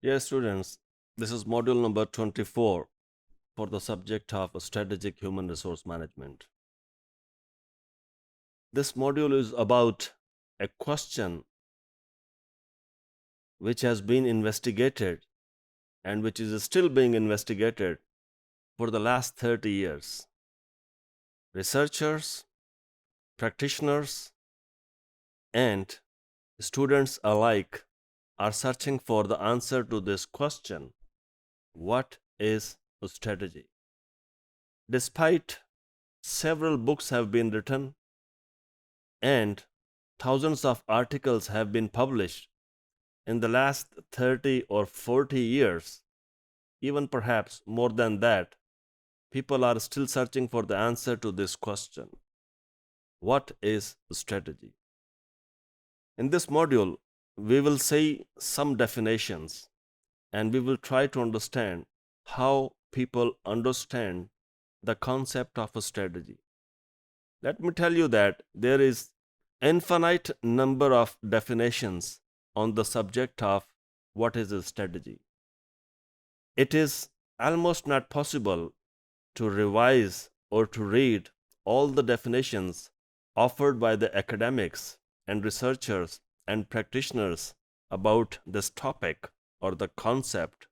Yes, students, this is module number 24 for the subject of strategic human resource management. This module is about a question which has been investigated and which is still being investigated for the last 30 years. Researchers, practitioners, and students alike are searching for the answer to this question: what is a strategy? Despite several books have been written and thousands of articles have been published in the last 30 or 40 years, even perhaps more than that, people are still searching for the answer to this question: what is strategy? In this module, we will say some definitions and we will try to understand how people understand the concept of a strategy. Let me tell you that there is infinite number of definitions on the subject of what is a strategy. It is almost not possible to revise or to read all the definitions offered by the academics and researchers and practitioners about this topic or the concept: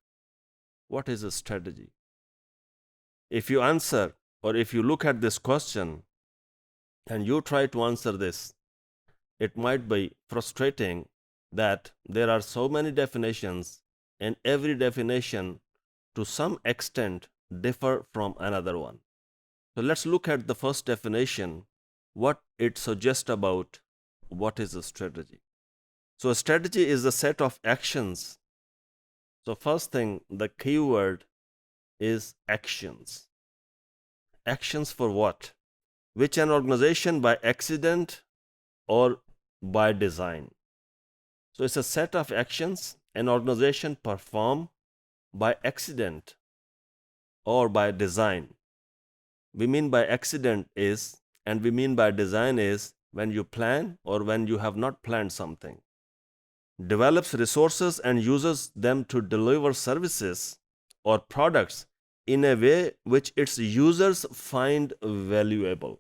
what is a strategy? If you answer or if you look at this question and you try to answer this, it might be frustrating that there are so many definitions and every definition to some extent differ from another one. So let's look at the first definition, what it suggests about what is a strategy. So a strategy is a set of actions. So first thing, the keyword is actions. Actions for what? Which an organization by accident or by design. So it's a set of actions an organization perform by accident or by design. We mean by accident is, and we mean by design is, when you plan or when you have not planned something. Develops resources and uses them to deliver services or products in a way which its users find valuable.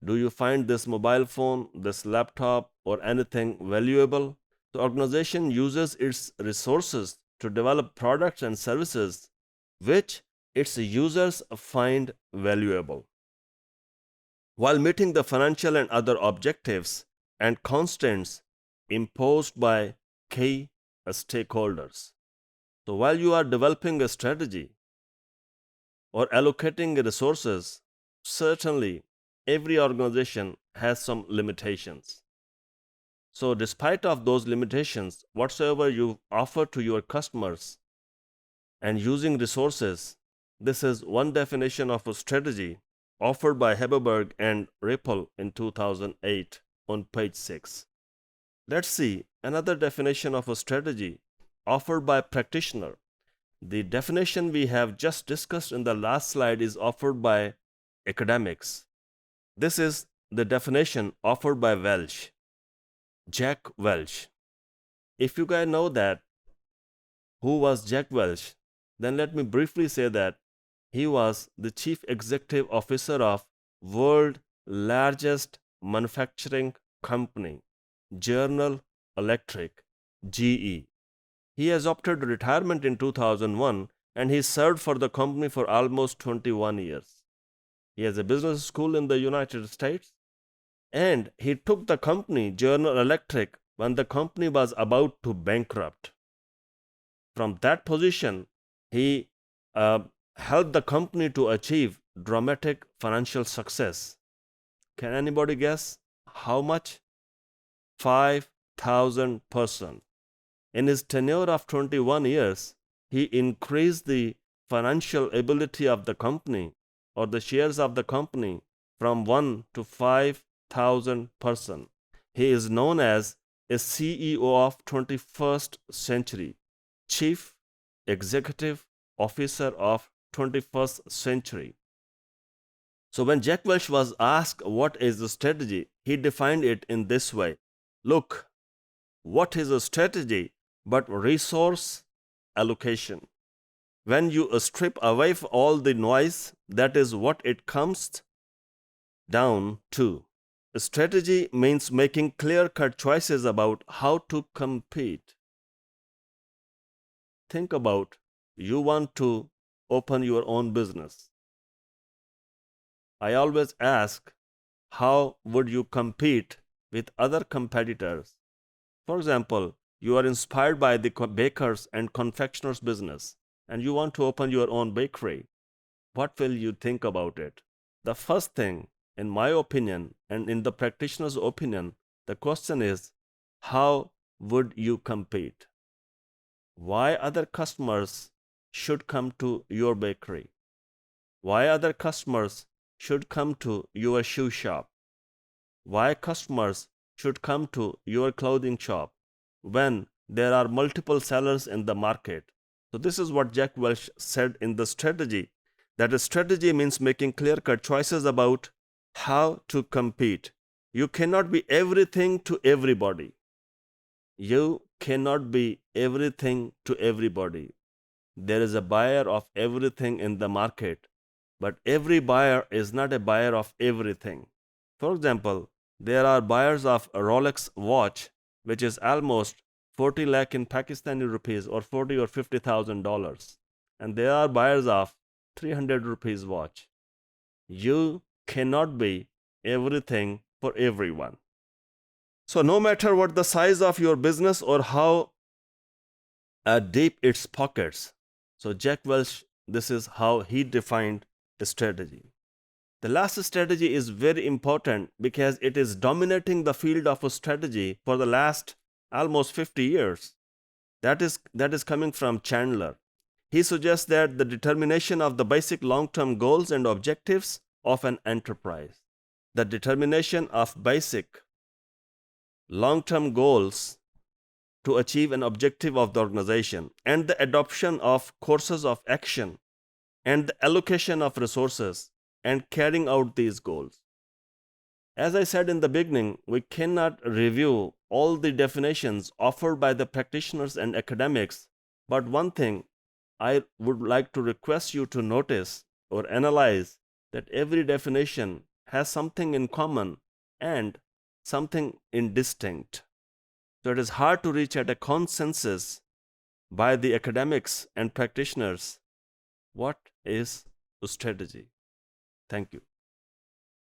Do you find this mobile phone, this laptop, or anything valuable? The organization uses its resources to develop products and services which its users find valuable, while meeting the financial and other objectives and constraints imposed by key stakeholders. So, while you are developing a strategy or allocating resources, certainly every organization has some limitations. So, despite of those limitations, whatsoever you offer to your customers and using resources, this is one definition of a strategy offered by Heberberg and Ripple in 2008 on page 6. Let's see another definition of a strategy offered by practitioner. The definition we have just discussed in the last slide is offered by academics. This is the definition offered by Welch, Jack Welch. If you guys know that who was Jack Welch, then let me briefly say that he was the chief executive officer of world largest manufacturing company, General Electric, GE. He has opted retirement in 2001 and he served for the company for almost 21 years. He has a business school in the United States and he took the company, General Electric, when the company was about to bankrupt. From that position, he helped the company to achieve dramatic financial success. Can anybody guess how much? 5,000%. In his tenure of 21 years, he increased the financial ability of the company or the shares of the company from 1 to 5,000%. He is known as a CEO of 21st century, Chief Executive Officer of 21st century. So when Jack Welch was asked what is the strategy, he defined it in this way: look, what is a strategy? but resource allocation. When you strip away all the noise, that is what it comes down to. Strategy means making clear-cut choices about how to compete. Think about you want to open your own business. I always ask, how would you compete with other competitors? For example, you are inspired by the bakers and confectioners business and you want to open your own bakery. What will you think about it? The first thing, in my opinion, and in the practitioner's opinion, the question is, how would you compete? Why other customers should come to your bakery? Why other customers should come to your shoe shop? Why customers should come to your clothing shop when there are multiple sellers in the market? So this is what Jack Welch said in the strategy, that a strategy means making clear-cut choices about how to compete. You cannot be everything to everybody. You cannot be everything to everybody. There is a buyer of everything in the market, but every buyer is not a buyer of everything. For example, there are buyers of a Rolex watch, which is almost 40 lakh in Pakistani rupees or 40 or $50,000. And there are buyers of 300 rupees watch. You cannot be everything for everyone. So no matter what the size of your business or how deep its pockets. So Jack Welch, this is how he defined a strategy. The last strategy is very important because it is dominating the field of a strategy for the last almost 50 years. That is coming from Chandler. He suggests that the determination of the basic long-term goals and objectives of an enterprise. The determination of basic long-term goals to achieve an objective of the organization and the adoption of courses of action and the allocation of resources and carrying out these goals. As I said in the beginning, we cannot review all the definitions offered by the practitioners and academics, but one thing I would like to request you to notice or analyze, that every definition has something in common and something indistinct. So it is hard to reach at a consensus by the academics and practitioners what is a strategy. Thank you.